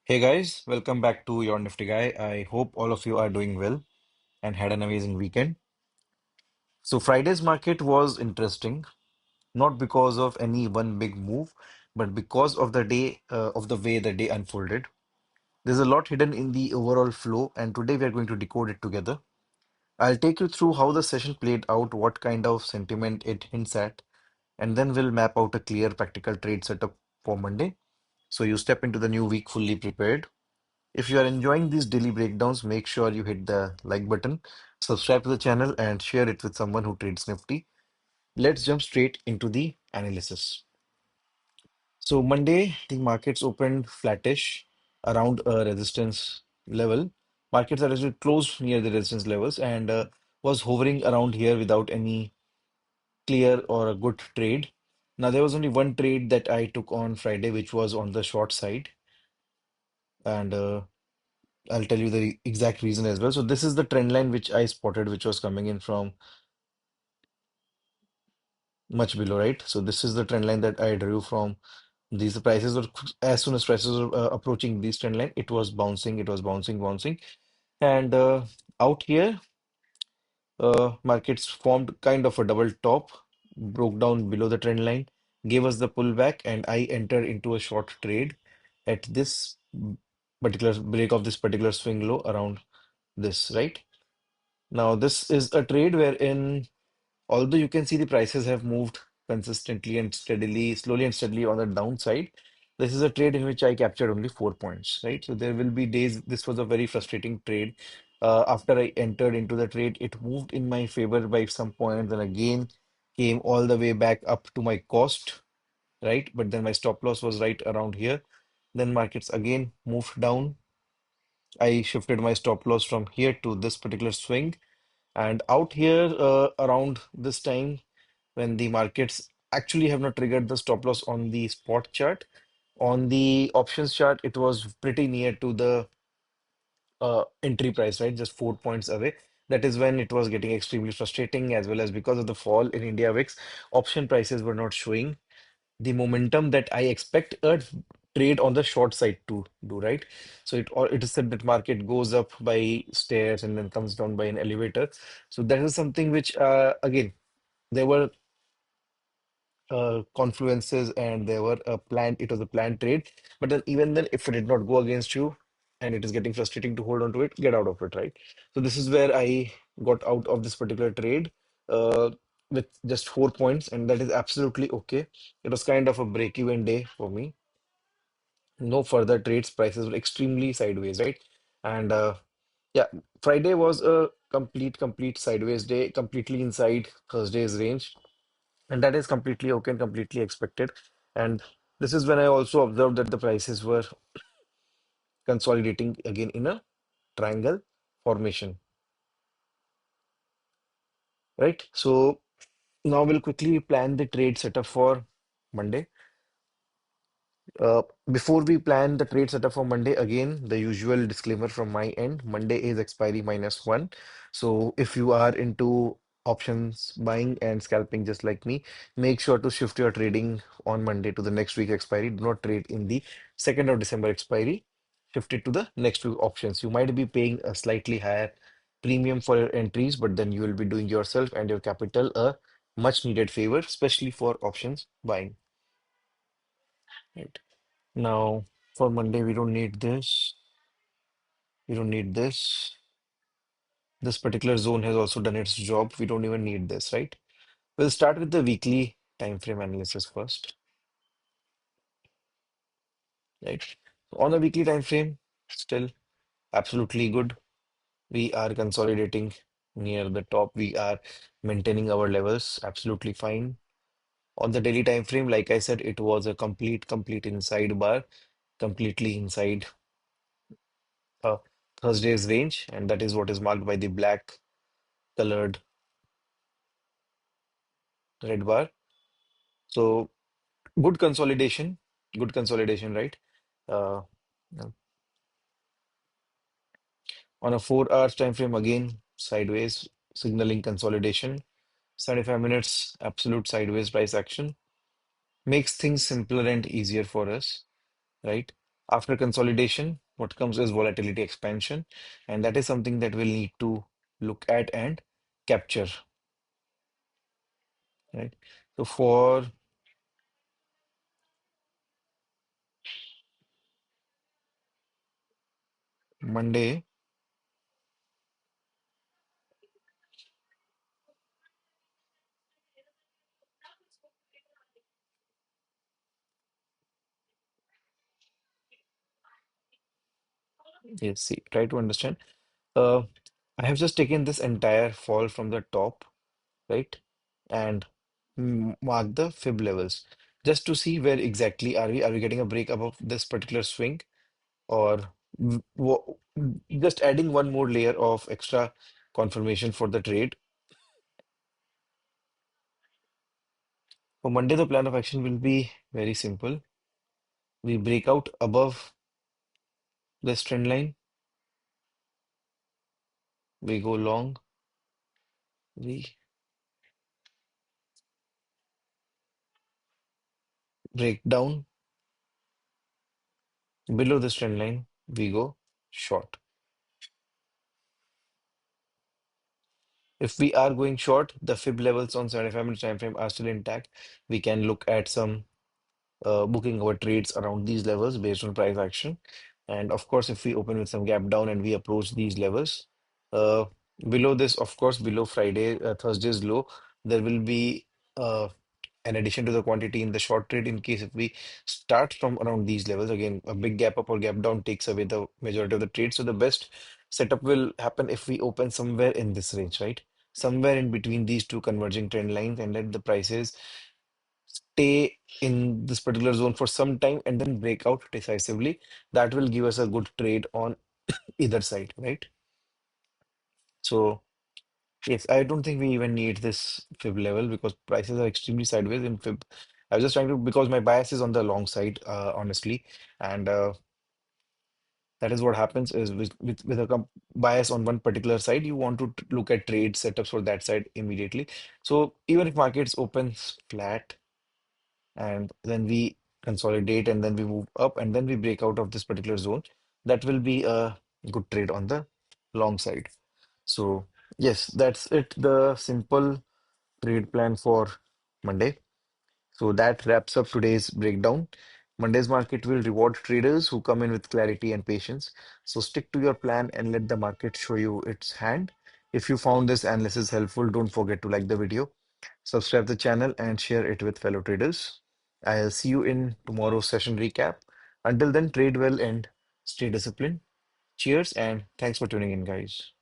Hey guys, welcome back to Your Nifty Guy. I hope all of you are doing well and had an amazing weekend. So Friday's market was interesting, not because of any one big move, but because of the way the day unfolded. There's a lot hidden in the overall flow, and today we are going to decode it together. I'll take you through how the session played out, what kind of sentiment it hints at, and then we'll map out a clear practical trade setup for Monday. So you step into the new week fully prepared. If you are enjoying these daily breakdowns, make sure you hit the like button, subscribe to the channel, and share it with someone who trades Nifty. Let's jump straight into the analysis. So, Monday, the markets opened flattish around a resistance level. Markets are actually closed near the resistance levels and was hovering around here without any clear or a good trade. Now, there was only one trade that I took on Friday, which was on the short side. And I'll tell you the exact reason as well. So this is the trend line which I spotted, which was coming in from much below, right? So this is the trend line that I drew from these prices were as soon as prices were approaching this trend line, it was bouncing, bouncing. And out here, markets formed kind of a double top, broke down below the trend line, gave us the pullback, and I entered into a short trade at this particular break of this particular swing low around this, right? Now, this is a trade wherein, although you can see the prices have moved consistently and steadily, slowly and steadily on the downside, this is a trade in which I captured only 4 points, right? So there will be days, this was a very frustrating trade. After I entered into the trade, it moved in my favor by some points and again came all the way back up to my cost, right? But then my stop loss was right around here. Then markets again moved down. I shifted my stop loss from here to this particular swing. And out here, around this time, when the markets actually have not triggered the stop loss on the spot chart, on the options chart, it was pretty near to the entry price, right? Just 4 points away. That is when it was getting extremely frustrating, as well as because of the fall in India VIX, option prices were not showing the momentum that I expect a trade on the short side to do, right? So it is said that market goes up by stairs and then comes down by an elevator. So that is something which again there were confluences and there were a planned it was a planned trade. But then even then, if it did not go against you and it is getting frustrating to hold on to it, get out of it, right? So this is where I got out of this particular trade uh, with just 4 points, and that is absolutely okay. It was kind of a break-even day for me. No further trades, prices were extremely sideways, right? And yeah, Friday was a complete sideways day, completely inside Thursday's range. And that is completely okay and completely expected. And this is when I also observed that the prices were consolidating again in a triangle formation, right? So now we'll quickly plan the trade setup for Monday. Uh, Before we plan the trade setup for Monday, again, the usual disclaimer from my end. Monday is expiry -1. So if you are into options buying and scalping just like me, make sure to shift your trading on Monday to the next week expiry. Do not trade in the 2nd of December expiry. Shift it to the next week options. You might be paying a slightly higher premium for your entries, but then you will be doing yourself and your capital a much needed favor, especially for options buying. Right. Now, for Monday, we don't need this. We don't need this. This particular zone has also done its job. We don't even need this, right? We'll start with the weekly time frame analysis first, right? On the weekly time frame, still absolutely good. We are consolidating near the top. We are maintaining our levels, absolutely fine. On the daily time frame, like I said, it was a complete inside bar, completely inside uh, Thursday's range, and that is what is marked by the black colored red bar. So good consolidation, right? Uh, yeah. On a 4 hours time frame, again, sideways, signaling consolidation. 75 minutes, absolute sideways price action. Makes things simpler and easier for us, right? After consolidation, what comes is volatility expansion, and that is something that we'll need to look at and capture, right? So for Monday, yes, see, try to understand. Uh, I have just taken this entire fall from the top, right? And mark the fib levels just to see where exactly are we. Are we getting a break above this particular swing, or just adding one more layer of extra confirmation for the trade? For Monday, the plan of action will be very simple. We break out above this trend line, we go long, we break down below this trend line, we go short. If we are going short, the fib levels on 75-minute time frame are still intact. We can look at some booking our trades around these levels based on price action. And of course, if we open with some gap down and we approach these levels, uh, below this, of course, below Thursday's low, there will be an addition to the quantity in the short trade in case if we start from around these levels. Again, a big gap up or gap down takes away the majority of the trade. So the best setup will happen if we open somewhere in this range, right? Somewhere in between these two converging trend lines and let the prices stay in this particular zone for some time and then break out decisively. That will give us a good trade on either side, right? So yes, I don't think we even need this fib level because prices are extremely sideways in fib. I was just trying to because my bias is on the long side, honestly, and that is what happens is with a bias on one particular side, you want to look at trade setups for that side immediately. So even if markets opens flat and then we consolidate and then we move up and then we break out of this particular zone, that will be a good trade on the long side. So yes, that's it. The simple trade plan for Monday. So that wraps up today's breakdown. Monday's market will reward traders who come in with clarity and patience. So stick to your plan and let the market show you its hand. If you found this analysis helpful, don't forget to like the video, subscribe the channel, and share it with fellow traders. I'll see you in tomorrow's session recap. Until then, trade well and stay disciplined. Cheers and thanks for tuning in, guys.